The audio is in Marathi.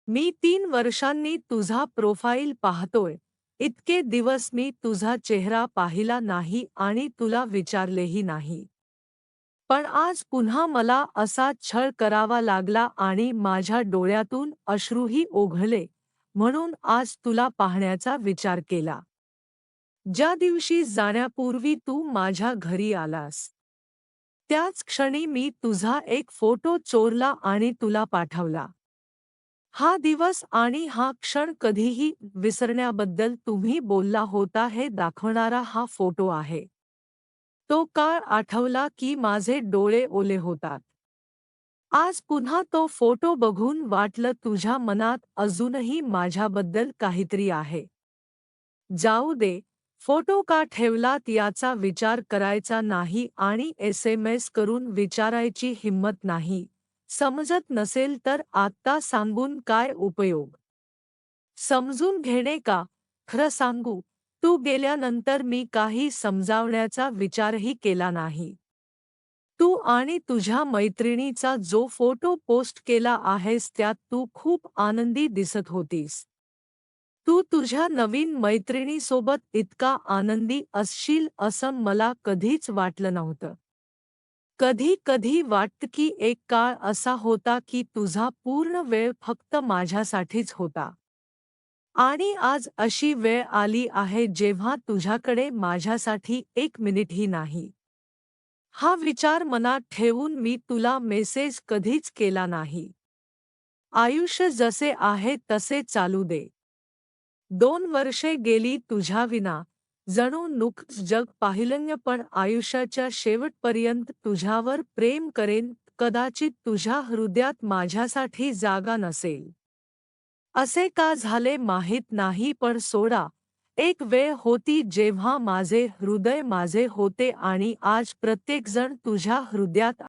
मी 3 वर्षांनी तुझा प्रोफाईल पाहतोय. इतके दिवस मी तुझा चेहरा पाहिला नाही आणि तुला विचारलेही नाही. पण आज पुन्हा मला असा छळ करावा लागला आणि माझ्या डोळ्यातून अश्रूही ओघळले, म्हणून आज तुला पाहण्याचा विचार केला. ज्या दिवशी जाण्यापूर्वी तू माझ्या घरी आलास, त्याच क्षणी मी तुझा एक फोटो चोरला आणि तुला पाठवला. हा दिवस आणि हा क्षण कधीही विसरण्याबद्दल तुम्ही बोलला होता हे दाखवणारा हा फोटो आहे. तो काळ आठवला की माझे डोळे ओले होतात. आज पुन्हा तो फोटो बघून वाटलं तुझ्या मनात अजूनही माझ्याबद्दल काहीतरी आहे. जाऊ दे, फोटो का ठेवलात याचा विचार करायचा नाही आणि SMS करून विचारायची हिंमत नाही. समजत नसेल तर आत्ता सांगून काय उपयोग? समजून घेणे का? खरं सांगू, तू गेल्यानंतर मी काही समजावण्याचा विचारही केला नाही. तू आणि तुझ्या मैत्रिणीचा जो फोटो पोस्ट केला आहेस त्यात तू खूप आनंदी दिसत होतीस. तू तुझ्या नवीन मैत्रिणीसोबत इतका आनंदी असशील असं मला कधीच वाटलं नव्हतं. कधी-कधी वाटतं की एक काळ असा होता की तुझा पूर्ण वेळ फक्त माझ्यासाठीच होता. आणि आज अशी वेळ आली आहे जेव्हा तुझ्याकडे माझ्यासाठी 1 मिनिटही नाही. हा विचार मनात ठेवून मी तुला मेसेज कधीच केला नाही. आयुष्य जसे आहे तसे चालू दे. 2 वर्षे गेली तुझ्याविना, जणू नुकतंच जग पाहिलं पण आयुष्याच्या शेवटपर्यंत तुझ्यावर प्रेम करेन. कदाचित तुझ्या हृदयात माझ्यासाठी जागा नसेल. असे का झाले माहीत नाही पण सोडा. एक वेळ होती जेव्हा माझे हृदय माझे होते आणि आज प्रत्येकजण तुझ्या हृदयात